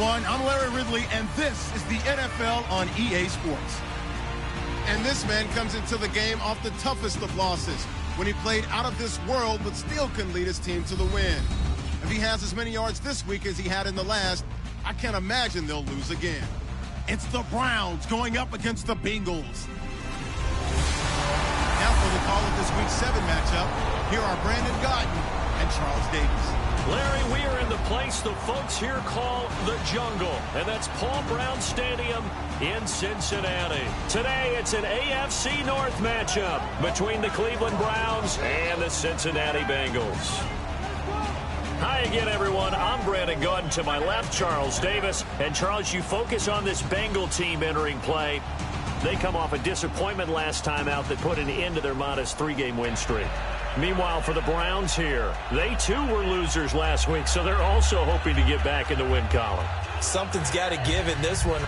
everyone. I'm Larry Ridley, and this is the NFL on EA Sports. And this man comes into the game off the toughest of losses when he played out of this world but still can lead his team to the win. If he has as many yards this week as he had in the last, I can't imagine they'll lose again. It's the Browns going up against the Bengals. Now for the call of this Week 7 matchup, here are Brandon Gaudin and Charles Davis. Larry, we are in the place the folks here call the Jungle, and that's Paul Brown Stadium in Cincinnati. Today, it's an AFC North matchup between the Cleveland Browns and the Cincinnati Bengals. Hi again, everyone. I'm Brandon Gaudin. To my left, Charles Davis. And, Charles, you focus on this Bengal team entering play. They come off a disappointment last time out that put an end to their modest 3-game win streak. Meanwhile, for the Browns here, they too were losers last week, so they're also hoping to get back in the win column. Something's got to give in this one.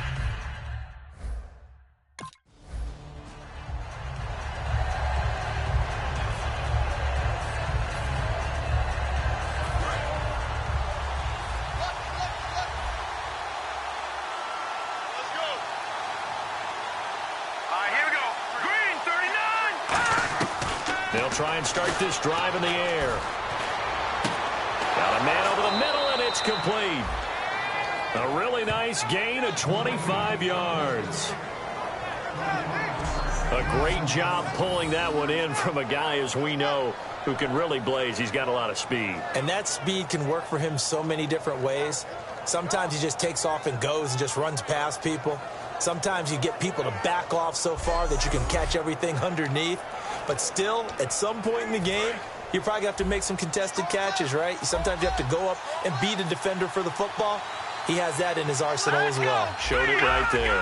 They'll try and start this drive in the air. Got a man over the middle, and it's complete. A really nice gain of 25 yards. A great job pulling that one in from a guy, as we know, who can really blaze. He's got a lot of speed. And that speed can work for him so many different ways. Sometimes he just takes off and goes and just runs past people. Sometimes you get people to back off so far that you can catch everything underneath. But still, at some point in the game, you probably have to make some contested catches, right? Sometimes you have to go up and beat a defender for the football. He has that in his arsenal as well. Showed it right there.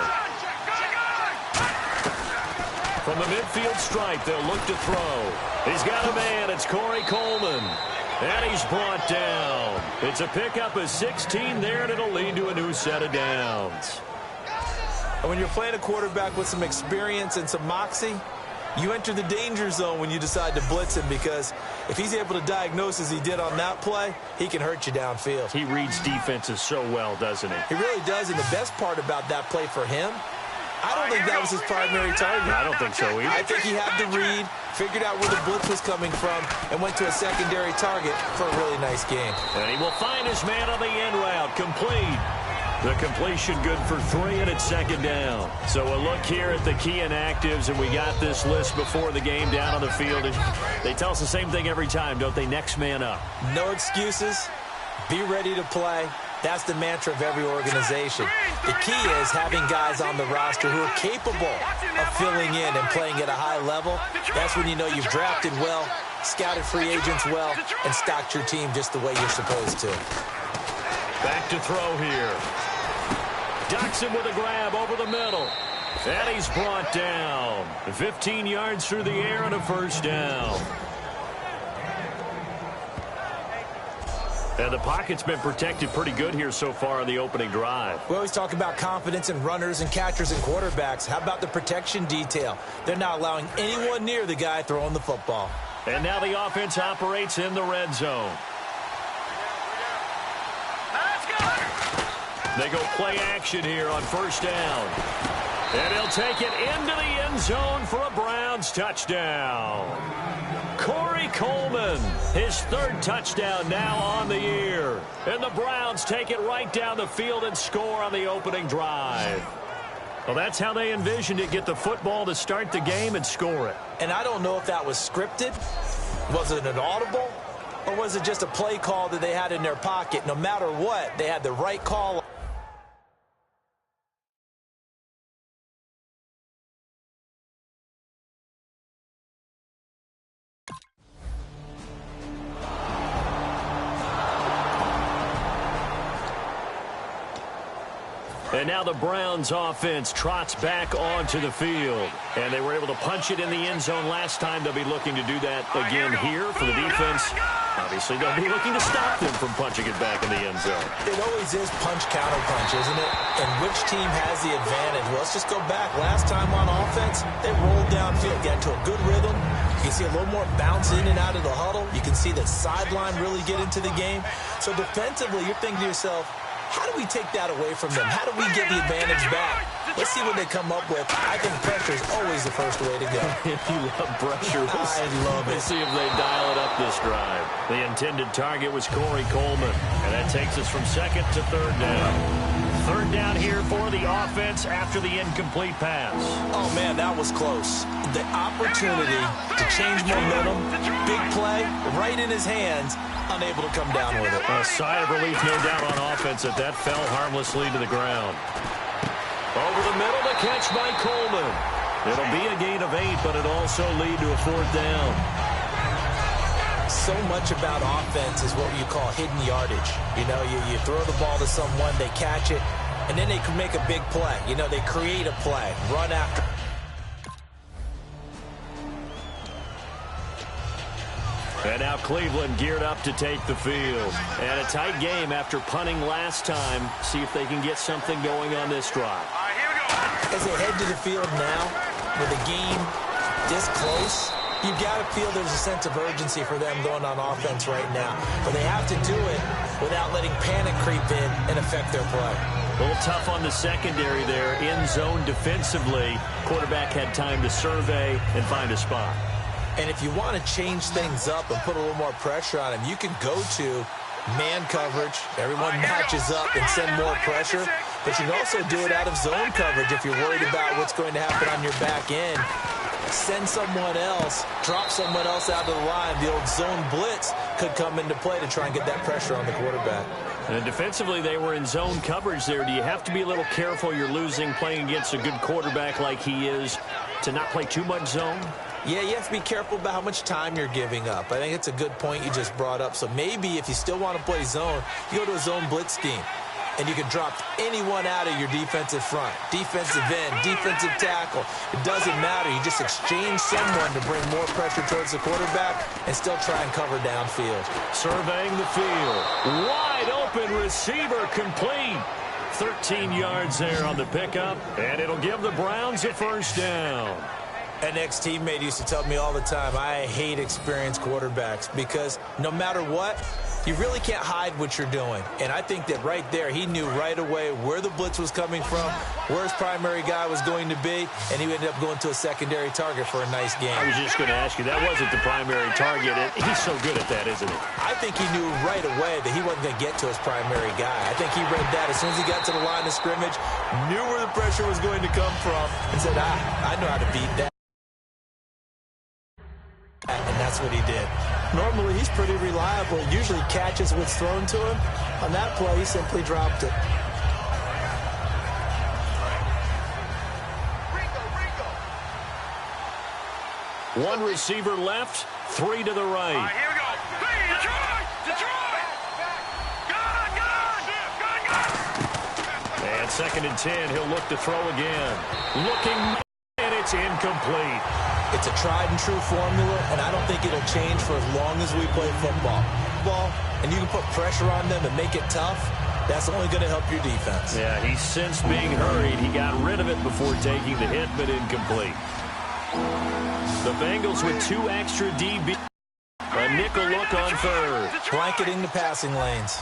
From the midfield stripe, they'll look to throw. He's got a man. It's Corey Coleman. And he's brought down. It's a pickup of 16 there, and it'll lead to a new set of downs. And when you're playing a quarterback with some experience and some moxie, you enter the danger zone when you decide to blitz him, because if he's able to diagnose as he did on that play, he can hurt you downfield. He reads defenses so well, doesn't he? He really does, and the best part about that play for him, I don't think that was his primary target. I don't think so either. I think he had the read, figured out where the blitz was coming from, and went to a secondary target for a really nice game. And he will find his man on the end route, complete. The completion good for 3, and it's second down. So a look here at the key inactives, and we got this list before the game down on the field. And they tell us the same thing every time, don't they? Next man up. No excuses. Be ready to play. That's the mantra of every organization. The key is having guys on the roster who are capable of filling in and playing at a high level. That's when you know you've drafted well, scouted free agents well, and stocked your team just the way you're supposed to. Back to throw here. Doxson with a grab over the middle. And he's brought down. 15 yards through the air and a first down. And the pocket's been protected pretty good here so far on the opening drive. We always talk about confidence in runners and catchers and quarterbacks. How about the protection detail? They're not allowing anyone near the guy throwing the football. And now the offense operates in the red zone. They go play action here on first down. And he'll take it into the end zone for a Browns touchdown. Corey Coleman, his third touchdown now on the year. And the Browns take it right down the field and score on the opening drive. Well, that's how they envisioned it, get the football to start the game and score it. And I don't know if that was scripted. Was it an audible? Or was it just a play call that they had in their pocket? No matter what, they had the right call. And now the Browns offense trots back onto the field. And they were able to punch it in the end zone last time. They'll be looking to do that again here for the defense. Obviously, they'll be looking to stop them from punching it back in the end zone. It always is punch-counter-punch, isn't it? And which team has the advantage? Well, let's just go back. Last time on offense, they rolled downfield, got into a good rhythm. You can see a little more bounce in and out of the huddle. You can see the sideline really get into the game. So defensively, you're thinking to yourself, How do we take that away from them? How do we get the advantage back? Let's see what they come up with. I think pressure is always the first way to go. If you love pressure, I love it. We'll see if they dial it up this drive. The intended target was Corey Coleman, and that takes us from second to third down. Third down here for the offense after the incomplete pass. Oh, man, that was close. The opportunity to change momentum, big play, right in his hands, unable to come down with it. A sigh of relief, no doubt, on offense that fell harmlessly to the ground. Over the middle, the catch by Coleman. It'll be a gain of 8, but it also lead to a fourth down. So much about offense is what you call hidden yardage. You know, you throw the ball to someone, they catch it, and then they can make a big play. You know, they create a play, run after. And now Cleveland geared up to take the field. And a tight game after punting last time. See if they can get something going on this drive. As they head to the field now, with the game this close, you've got to feel there's a sense of urgency for them going on offense right now. But they have to do it without letting panic creep in and affect their play. A little tough on the secondary there. In zone defensively. Quarterback had time to survey and find a spot. And if you want to change things up and put a little more pressure on him, you can go to man coverage. Everyone matches up and send more pressure. But you can also do it out of zone coverage if you're worried about what's going to happen on your back end. Send someone else, drop someone else out of the line. The old zone blitz could come into play to try and get that pressure on the quarterback. And defensively, they were in zone coverage there. Do you have to be a little careful? You're losing playing against a good quarterback like he is to not play too much zone? Yeah, you have to be careful about how much time you're giving up. I think it's a good point you just brought up. So maybe if you still want to play zone, you go to a zone blitz scheme. And you can drop anyone out of your defensive front. Defensive end, defensive tackle. It doesn't matter. You just exchange someone to bring more pressure towards the quarterback and still try and cover downfield. Surveying the field. Wide open receiver complete. 13 yards there on the pickup. And it'll give the Browns a first down. An ex-teammate used to tell me all the time, I hate experienced quarterbacks because no matter what, you really can't hide what you're doing. And I think that right there, he knew right away where the blitz was coming from, where his primary guy was going to be, and he ended up going to a secondary target for a nice game. I was just going to ask you, that wasn't the primary target. He's so good at that, isn't he? I think he knew right away that he wasn't going to get to his primary guy. I think he read that as soon as he got to the line of scrimmage, knew where the pressure was going to come from, and said, I know how to beat that. And that's what he did. Normally, he's pretty reliable. Usually catches what's thrown to him. On that play, he simply dropped it. One receiver left, 3 to the right. Here we go. Detroit! Gun! And 2nd and 10, he'll look to throw again. Looking, and it's incomplete. It's a tried-and-true formula, and I don't think it'll change for as long as we play football. And you can put pressure on them and make it tough. That's only going to help your defense. Yeah, he sensed being hurried. He got rid of it before taking the hit, but incomplete. The Bengals with 2 extra DB. A nickel look on third. Blanketing the passing lanes.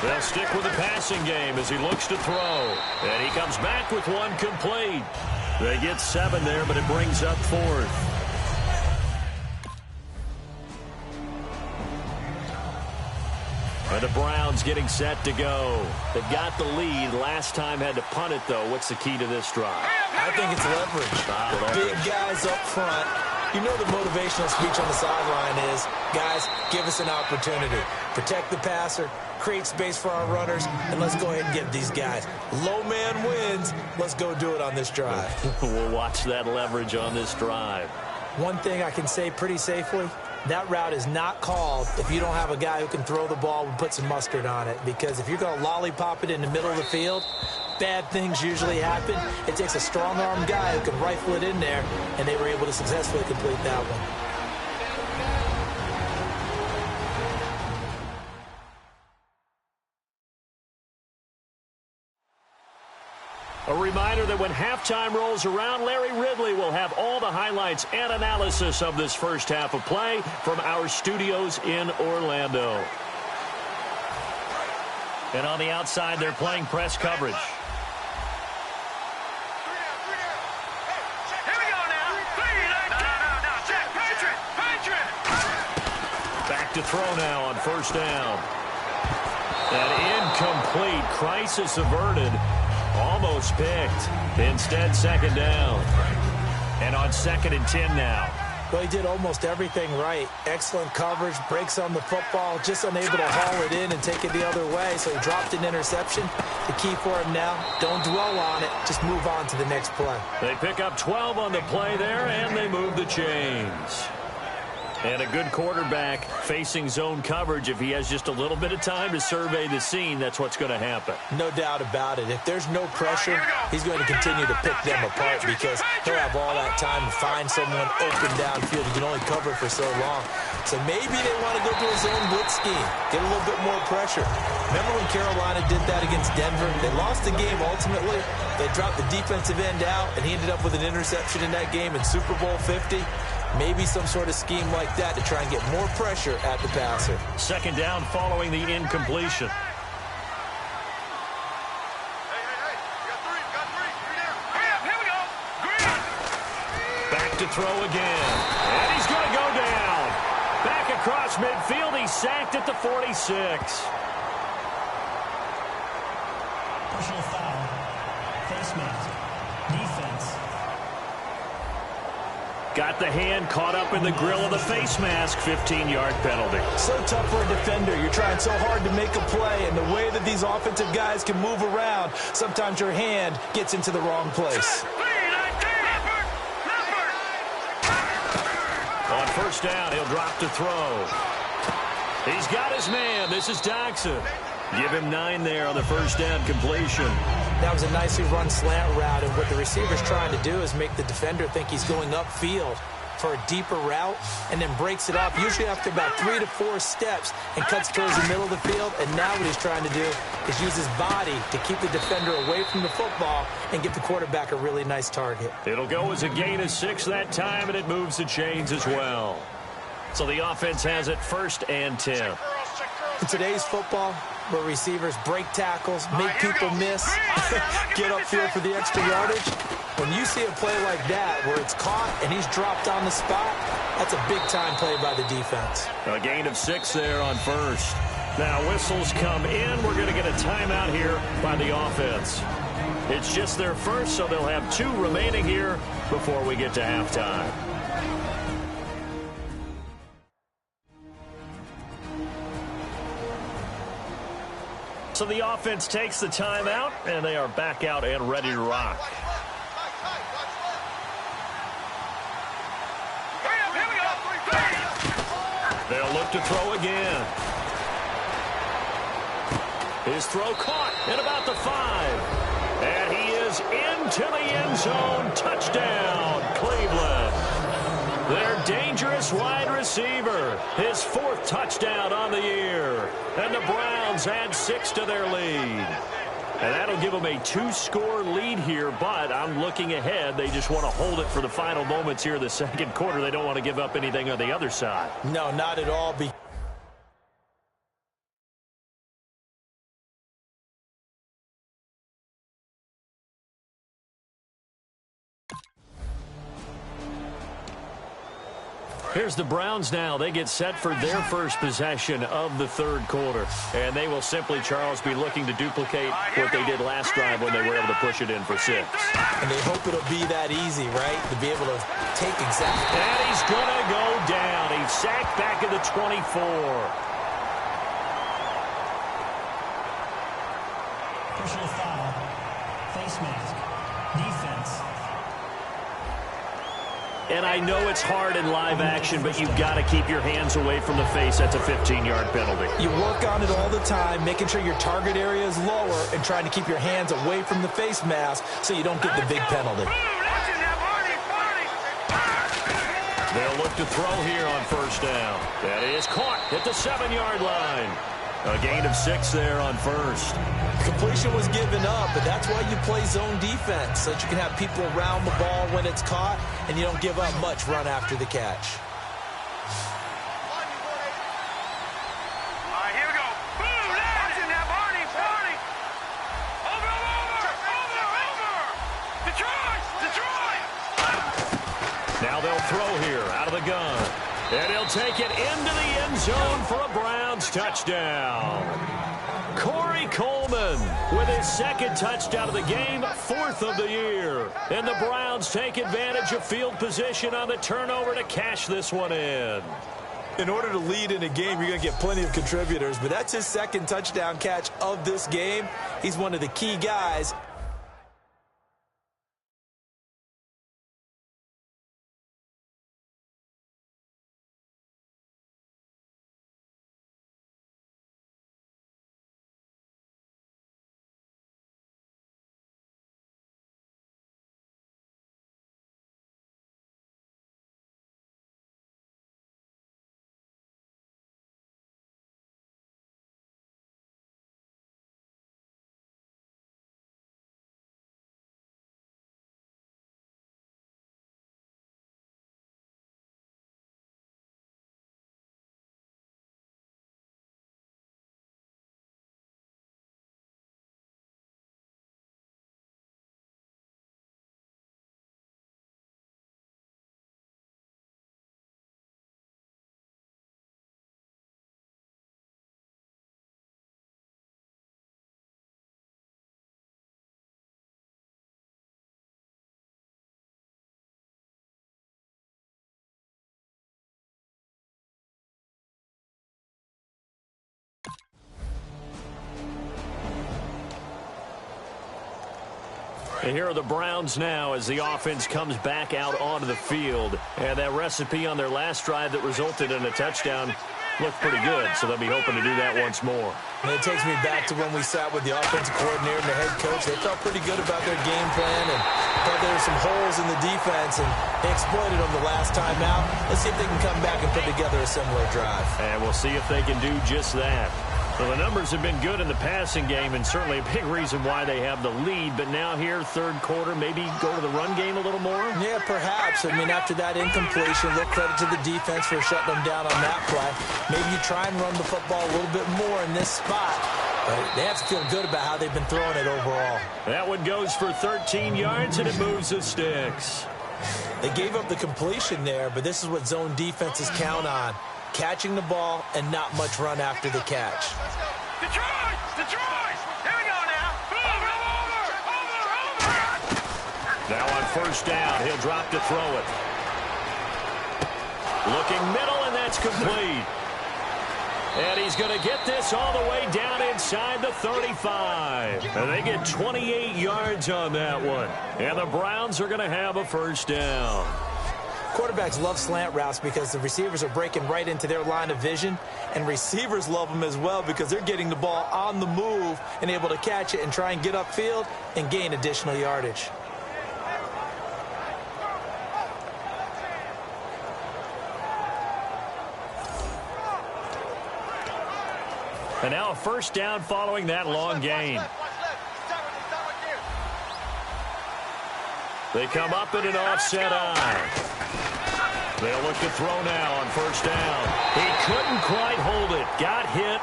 They'll stick with the passing game as he looks to throw. And he comes back with 1 complete. They get 7 there, but it brings up 4th. And the Browns getting set to go. They got the lead. Last time had to punt it, though. What's the key to this drive? I think it's leverage. Big guys up front. You know the motivational speech on the sideline is, guys, give us an opportunity. Protect the passer, create space for our runners, and let's go ahead and get these guys. Low man wins. Let's go do it on this drive. We'll watch that leverage on this drive. One thing I can say pretty safely, that route is not called if you don't have a guy who can throw the ball and put some mustard on it. Because if you're going to lollipop it in the middle of the field, bad things usually happen. It takes a strong-arm guy who can rifle it in there, and they were able to successfully complete that one. A reminder that when halftime rolls around, Larry Ridley will have all the highlights and analysis of this first half of play from our studios in Orlando. And on the outside, they're playing press coverage. Back to throw now on first down. An incomplete. Crisis averted. Almost picked. Instead, second down. And on 2nd and 10 now. Well, he did almost everything right. Excellent coverage, breaks on the football, just unable to haul it in and take it the other way, so he dropped an interception. The key for him now, don't dwell on it, just move on to the next play. They pick up 12 on the play there, and they move the chains. And a good quarterback facing zone coverage. If he has just a little bit of time to survey the scene, that's what's going to happen. No doubt about it. If there's no pressure, he's going to continue to pick them apart because he'll have all that time to find someone open downfield. He can only cover for so long. So maybe they want to go to a zone blitz scheme, get a little bit more pressure. Remember when Carolina did that against Denver? They lost the game ultimately. They dropped the defensive end out, and he ended up with an interception in that game in Super Bowl 50. Maybe some sort of scheme like that to try and get more pressure at the passer. Second down following the incompletion. Back to throw again. And he's going to go down. Back across midfield. He's sacked at the 46. Personal foul. Face mask. Defense. Got the hand caught up in the grill of the face mask. 15-yard penalty. So tough for a defender. You're trying so hard to make a play, and the way that these offensive guys can move around, sometimes your hand gets into the wrong place. On first down, he'll drop to throw. He's got his man. This is Daxon. Give him 9 there on the first down completion. That was a nicely run slant route, and what the receiver's trying to do is make the defender think he's going upfield for a deeper route and then breaks it off, usually after about 3 to 4 steps, and cuts towards the middle of the field. And now what he's trying to do is use his body to keep the defender away from the football and give the quarterback a really nice target. It'll go as a gain of 6 that time, and it moves the chains as well. So the offense has it 1st and 10. In today's football, where receivers break tackles, make people miss, get upfield for the extra yardage, when you see a play like that where it's caught and he's dropped on the spot, that's a big-time play by the defense. A gain of 6 there on first. Now whistles come in. We're going to get a timeout here by the offense. It's just their first, so they'll have 2 remaining here before we get to halftime. So the offense takes the timeout, and they are back out and ready to rock. They'll look to throw again. His throw caught at about the 5. And he is into the end zone. Touchdown, Cleveland. Their dangerous wide receiver. His 4th touchdown on the year. And the Browns add 6 to their lead. And that'll give them a 2-score lead here, but I'm looking ahead. They just want to hold it for the final moments here in the second quarter. They don't want to give up anything on the other side. No, not at all. Here's the Browns now. They get set for their first possession of the third quarter. And they will simply, Charles, be looking to duplicate what they did last drive when they were able to push it in for 6. And they hope it'll be that easy, right? To be able to take exactly. And he's going to go down. He's sacked back at the 24. Personal foul. Face mask. Defense. And I know it's hard in live action, but you've got to keep your hands away from the face. That's a 15-yard penalty. You work on it all the time, making sure your target area is lower and trying to keep your hands away from the face mask so you don't get the big penalty. They'll look to throw here on first down. That is caught at the 7-yard line. A gain of 6 there on first. Completion was given up, but that's why you play zone defense, so that you can have people around the ball when it's caught, and you don't give up much run after the catch. All right, here we go. Boom! Watch him now, Barney! Barney! Over! Detroit! Now they'll throw here out of the gun. And he'll take it into the end zone for a Browns touchdown. Corey Coleman with his second touchdown of the game, 4th of the year. And the Browns take advantage of field position on the turnover to cash this one in. In order to lead in a game, you're going to get plenty of contributors, but that's his second touchdown catch of this game. He's one of the key guys. And here are the Browns now as the offense comes back out onto the field. And that recipe on their last drive that resulted in a touchdown looked pretty good, so they'll be hoping to do that once more. And it takes me back to when we sat with the offensive coordinator and the head coach. They felt pretty good about their game plan and thought there were some holes in the defense, and they exploited them the last time out. Let's see if they can come back and put together a similar drive. And we'll see if they can do just that. Well, the numbers have been good in the passing game, and certainly a big reason why they have the lead. But now here, third quarter, maybe go to the run game a little more? Yeah, perhaps. I mean, after that incompletion, a little credit to the defense for shutting them down on that play. Maybe you try and run the football a little bit more in this spot. But they have to feel good about how they've been throwing it overall. That one goes for 13 yards, and it moves the sticks. They gave up the completion there, but this is what zone defenses count on. Catching the ball and not much run after the catch. Detroit! Here we go now. Over! Now on first down, he'll drop to throw it. Looking middle, and that's complete. And he's going to get this all the way down inside the 35. And they get 28 yards on that one. And the Browns are going to have a first down. Quarterbacks love slant routes because the receivers are breaking right into their line of vision, and receivers love them as well because they're getting the ball on the move and able to catch it and try and get upfield and gain additional yardage. And now a first down following that long gain. They come up in an offset eye. They'll look to throw now on first down. He couldn't quite hold it. Got hit.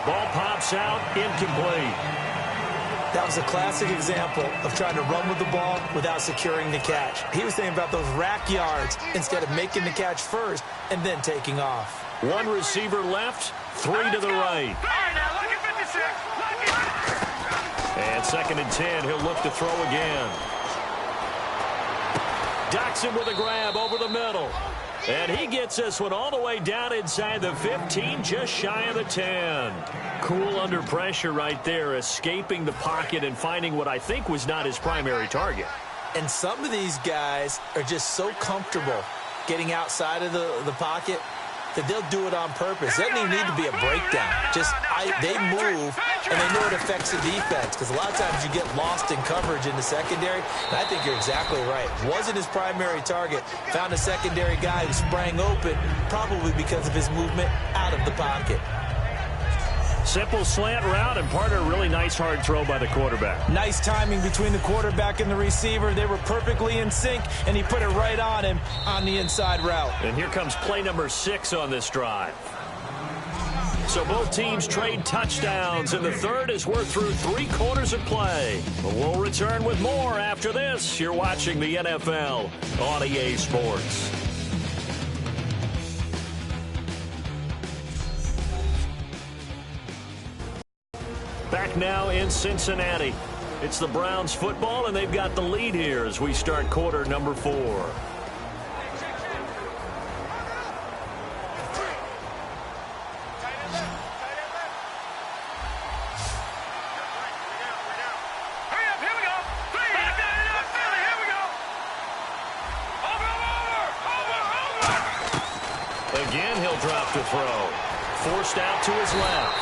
Ball pops out. Incomplete. That was a classic example of trying to run with the ball without securing the catch. He was thinking about those rack yards instead of making the catch first and then taking off. One receiver left, 3 to the right. All right, now look at 56. And 2nd and 10, he'll look to throw again. Doxson with a grab over the middle. And he gets this one all the way down inside the 15, just shy of the 10. Cool under pressure right there, escaping the pocket and finding what I think was not his primary target. And some of these guys are just so comfortable getting outside of the pocket that they'll do it on purpose. It doesn't even need to be a breakdown. They move, and they know it affects the defense because a lot of times you get lost in coverage in the secondary, and I think you're exactly right. Wasn't his primary target. Found a secondary guy who sprang open, probably because of his movement out of the pocket. Simple slant route, and part of a really nice hard throw by the quarterback. Nice timing between the quarterback and the receiver. They were perfectly in sync, and he put it right on him on the inside route. And here comes play number 6 on this drive. So both teams trade touchdowns, and the third as we're through 3 quarters of play. But we'll return with more after this. You're watching the NFL on EA Sports. Back now in Cincinnati. It's the Browns football, and they've got the lead here as we start quarter number 4. Again, he'll drop to throw. Forced out to his left.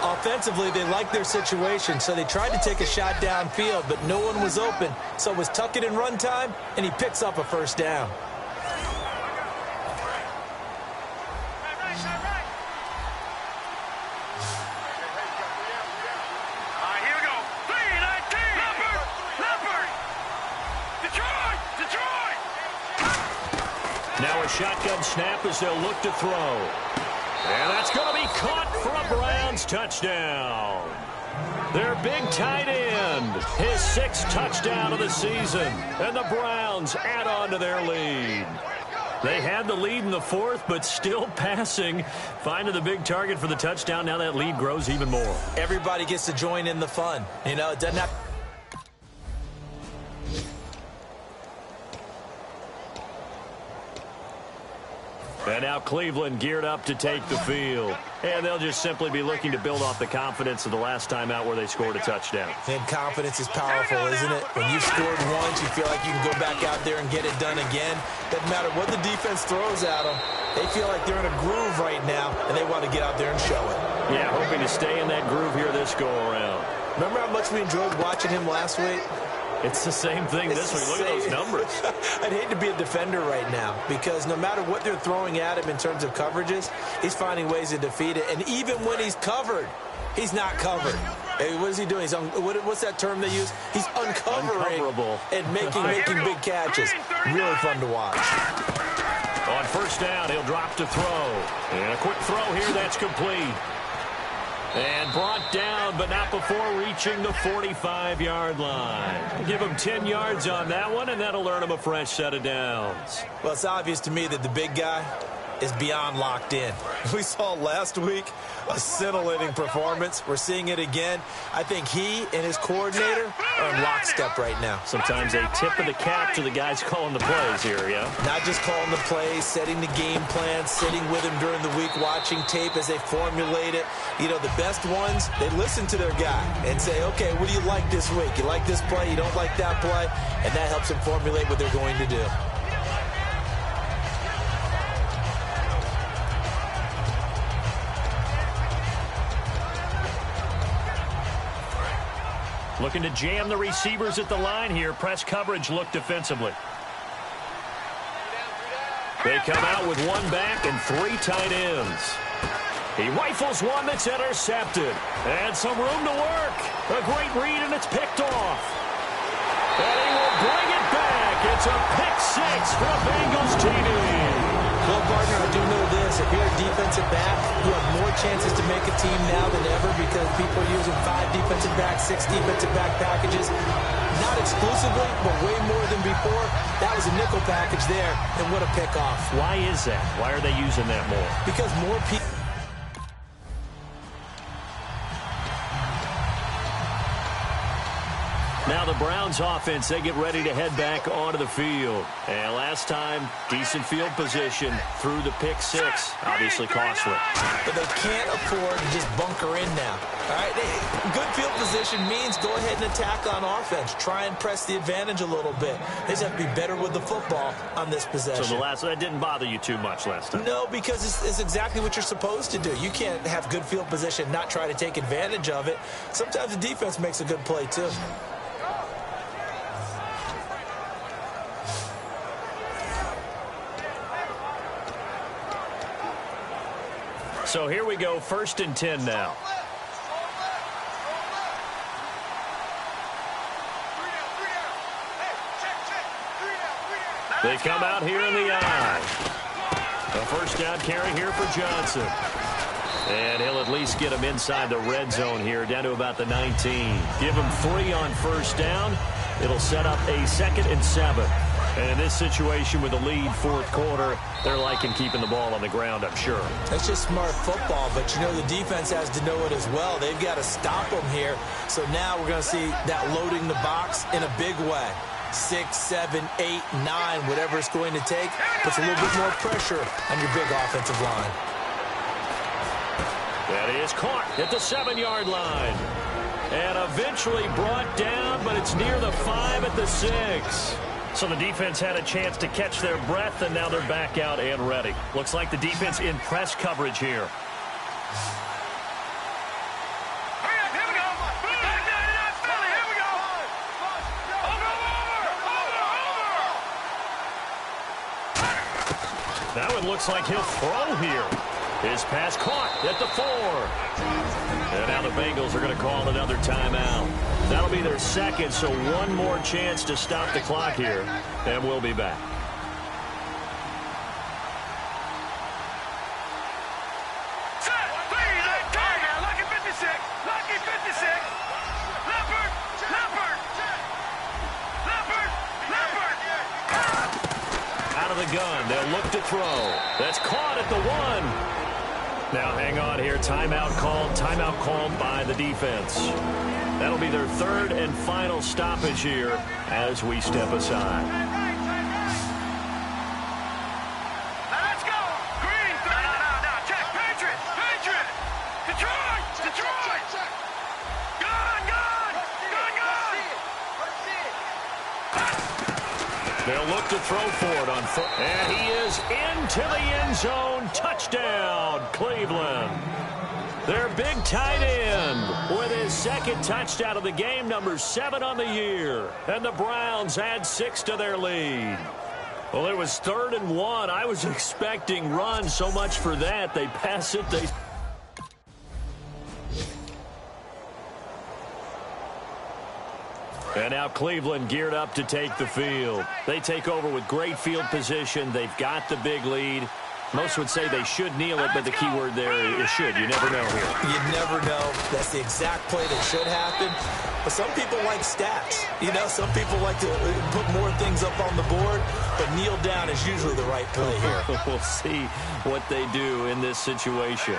Offensively, they liked their situation, so they tried to take a shot downfield, but no one was open. So it was tuck it in run time, and he picks up a first down. Now a shotgun snap as they'll look to throw. And that's going to be caught for a Browns touchdown. Their big tight end, his 6th touchdown of the season. And the Browns add on to their lead. They had the lead in the 4th, but still passing. Finding the big target for the touchdown. Now that lead grows even more. Everybody gets to join in the fun. You know, it doesn't have... And now Cleveland geared up to take the field. And they'll just simply be looking to build off the confidence of the last time out where they scored a touchdown. And confidence is powerful, isn't it? When you've scored once, you feel like you can go back out there and get it done again. Doesn't matter what the defense throws at them. They feel like they're in a groove right now, and they want to get out there and show it. Yeah, hoping to stay in that groove here this go-around. Remember how much we enjoyed watching him last week? It's the same thing this week. Look at those numbers. I'd hate to be a defender right now because no matter what they're throwing at him in terms of coverages, he's finding ways to defeat it. And even when he's covered, he's not covered. Hey, what is he doing? He's what's that term they use? He's uncovering and making big catches. Really fun to watch. On first down, he'll drop to throw. And a quick throw here that's complete. And brought down, but not before reaching the 45-yard line. Give him 10 yards on that one, and that'll earn him a fresh set of downs. Well, it's obvious to me that the big guy is beyond locked in. We saw last week a scintillating performance. We're seeing it again. I think he and his coordinator are in lockstep right now. Sometimes a tip of the cap to the guys calling the plays here, yeah? Not just calling the plays, setting the game plan, sitting with him during the week, watching tape as they formulate it. You know, the best ones, they listen to their guy and say, okay, what do you like this week? You like this play? You don't like that play? And that helps them formulate what they're going to do. Looking to jam the receivers at the line here. Press coverage look defensively. They come out with one back and 3 tight ends. He rifles one that's intercepted. And some room to work. A great read, and it's picked off. And he will bring it back. It's a pick 6 for a Bengals TD. Well, partner, I do know this. If you're a defensive back, you have more chances to make a team now than ever because people are using 5 defensive backs, 6 defensive back packages. Not exclusively, but way more than before. That was a nickel package there, and what a pickoff. Why is that? Why are they using that more? Because more people... Now the Browns offense, they get ready to head back onto the field. And last time, decent field position through the pick 6. Obviously costly. But they can't afford to just bunker in now. All right, good field position means go ahead and attack on offense. Try and press the advantage a little bit. They just have to be better with the football on this possession. So that didn't bother you too much last time? No, because it's exactly what you're supposed to do. You can't have good field position, not try to take advantage of it. Sometimes the defense makes a good play too. So here we go, 1st and 10 now. They come out here in the eye. A 1st down carry here for Johnson. And he'll at least get him inside the red zone here, down to about the 19. Give him 3 on 1st down. It'll set up a 2nd and 7. And in this situation with the lead 4th quarter, they're liking keeping the ball on the ground, I'm sure. That's just smart football, but you know the defense has to know it as well. They've got to stop them here. So now we're going to see that loading the box in a big way. 6, 7, 8, 9, whatever it's going to take, puts a little bit more pressure on your big offensive line. That is caught at the 7-yard line. And eventually brought down, but it's near the 5 at the 6. So the defense had a chance to catch their breath, and now they're back out and ready. Looks like the defense in press coverage here. Now it looks like he'll throw here. His pass caught at the 4. And now the Bengals are going to call another timeout. That'll be their 2nd, so one more chance to stop the clock here. And we'll be back. Gun. They'll look to throw. That's caught at the 1. Now hang on here. Timeout called by the defense. That'll be their 3rd and final stoppage here as we step aside. Let's go. Green. No. Check. Patriot. Detroit. Gun. They'll look to throw for it on foot. And he is into the end zone. Touchdown, Cleveland. Their big tight end with his 2nd touchdown of the game, number 7 on the year. And the Browns add 6 to their lead. Well, it was 3rd and 1. I was expecting run, so much for that. They pass it. And now Cleveland geared up to take the field. They take over with great field position. They've got the big lead. Most would say they should kneel it, but the key word there is should. You never know here. You never know. That's the exact play that should happen. But some people like stats. You know, some people like to put more things up on the board, but kneel down is usually the right play here. We'll see what they do in this situation.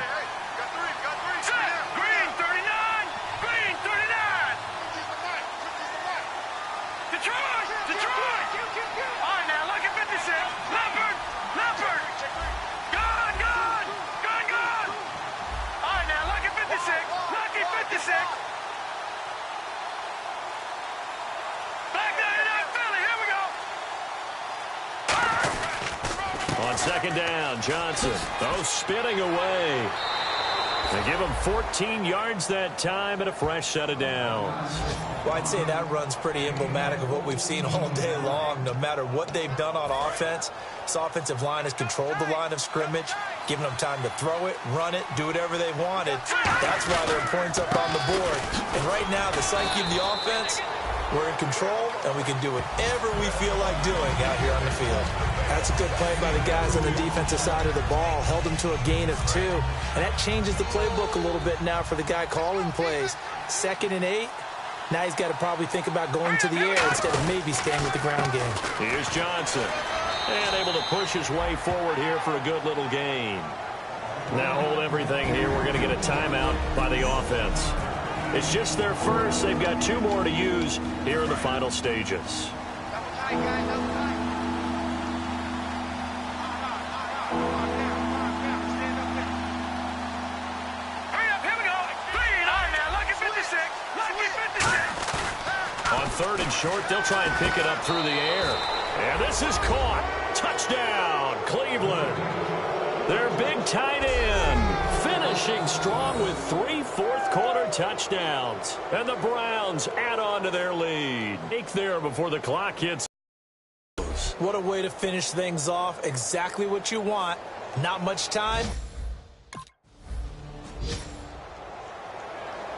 On 2nd down, Johnson. Spinning away. They give him 14 yards that time and a fresh set of downs. Well, I'd say that run's pretty emblematic of what we've seen all day long. No matter what they've done on offense, this offensive line has controlled the line of scrimmage, giving them time to throw it, run it, do whatever they wanted. That's why there are points up on the board. And right now, the psyche of the offense, we're in control, and we can do whatever we feel like doing out here on the field. That's a good play by the guys on the defensive side of the ball. Held them to a gain of 2. And that changes the playbook a little bit now for the guy calling plays. 2nd and 8. Now he's got to probably think about going to the air instead of maybe staying with the ground game. Here's Johnson. And able to push his way forward here for a good little gain. Now hold everything here. We're going to get a timeout by the offense. It's just their 1st. They've got 2 more to use here in the final stages. On 3rd and short, they'll try and pick it up through the air. And this is caught. Touchdown, Cleveland. Their big tight end finishing strong with 3 fourth-quarter touchdowns. And the Browns add on to their lead. There before the clock hits. What a way to finish things off. Exactly what you want. Not much time.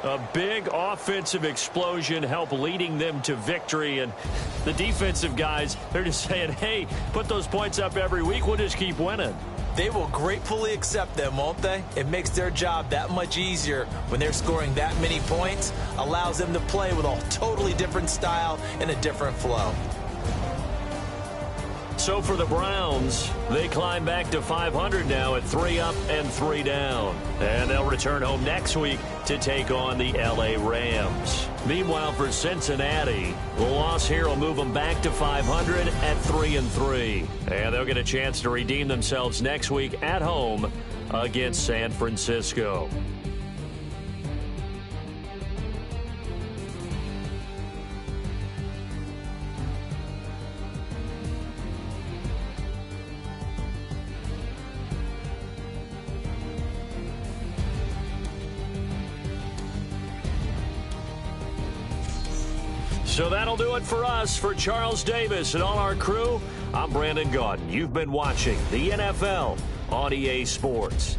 A big offensive explosion helped leading them to victory. And the defensive guys, they're just saying, hey, put those points up every week. We'll just keep winning. They will gratefully accept them, won't they? It makes their job that much easier when they're scoring that many points. Allows them to play with a totally different style and a different flow. So for the Browns, they climb back to 500 now at 3 up and 3 down. And they'll return home next week to take on the L.A. Rams. Meanwhile, for Cincinnati, the loss here will move them back to 500 at 3-3. And they'll get a chance to redeem themselves next week at home against San Francisco. So that'll do it for us. For Charles Davis and all our crew, I'm Brandon Gaudin. You've been watching the NFL on EA Sports.